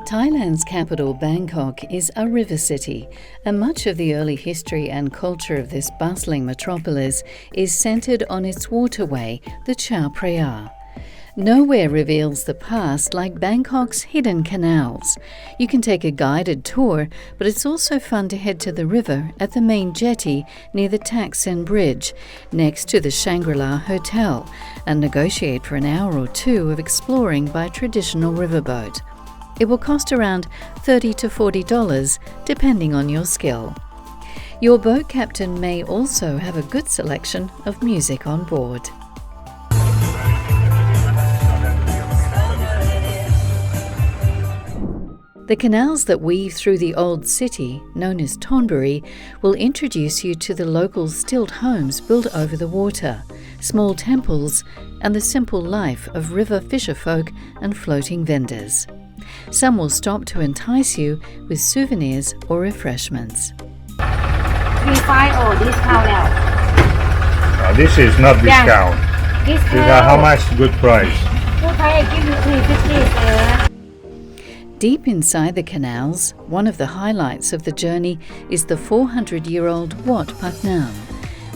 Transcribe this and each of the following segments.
Thailand's capital, Bangkok, is a river city, and much of the early history and culture of this bustling metropolis is centred on its waterway, the Chao Phraya. Nowhere reveals the past like Bangkok's hidden canals. You can take a guided tour, but it's also fun to head to the river at the main jetty near the Thaksin Bridge, next to the Shangrila Hotel, and negotiate for an hour or two of exploring by traditional riverboat. It will cost around $30 to $40, depending on your skill. Your boat captain may also have a good selection of music on board. The canals that weave through the old city, known as Thonburi, will introduce you to the local stilt homes built over the water, small temples, and the simple life of river fisherfolk and floating vendors. Some will stop to entice you with souvenirs or refreshments. Discount now. This is not discount. Discount. These are how much good price? Good price, I give you 350, sir. Deep inside the canals, one of the highlights of the journey is the 400-year-old Wat Paknam.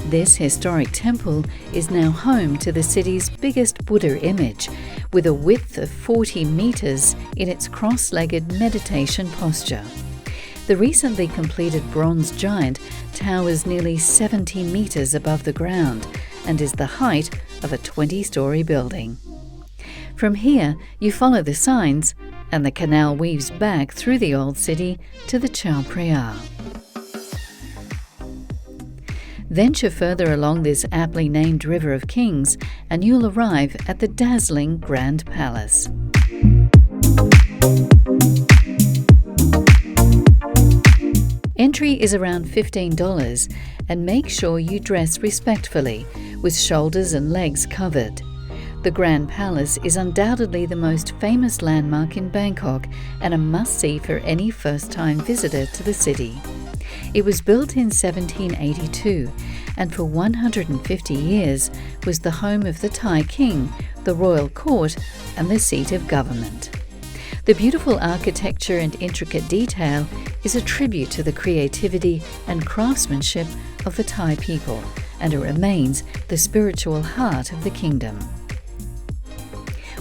This historic temple is now home to the city's biggest Buddha image, with a width of 40 meters in its cross-legged meditation posture. The recently completed bronze giant towers nearly 70 meters above the ground and is the height of a 20-story building. From here, you follow the signs, and the canal weaves back through the old city to the Chao Phraya. Venture further along this aptly named River of Kings and you'll arrive at the Dazzling Grand Palace. Entry is around $15, and make sure you dress respectfully, with shoulders and legs covered. The Grand Palace is undoubtedly the most famous landmark in Bangkok and a must-see for any first-time visitor to the city. It was built in 1782 and for 150 years was the home of the Thai king, the royal court, and the seat of government. The beautiful architecture and intricate detail is a tribute to the creativity and craftsmanship of the Thai people, and it remains the spiritual heart of the kingdom.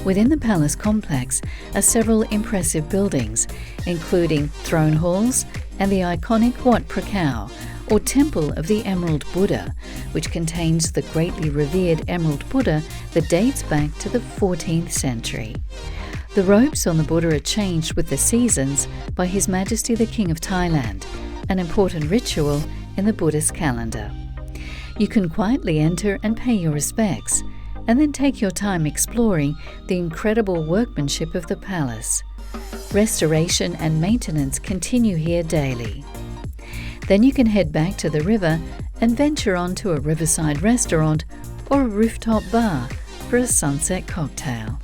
Within the palace complex are several impressive buildings, including throne halls and the iconic Wat Paknam, or Temple of the Emerald Buddha, which contains the greatly revered Emerald Buddha that dates back to the 14th century. The robes on the Buddha are changed with the seasons by His Majesty the King of Thailand, an important ritual in the Buddhist calendar. You can quietly enter and pay your respects, and then take your time exploring the incredible workmanship of the palace. Restoration and maintenance continue here daily. Then you can head back to the river and venture on to a riverside restaurant or a rooftop bar for a sunset cocktail.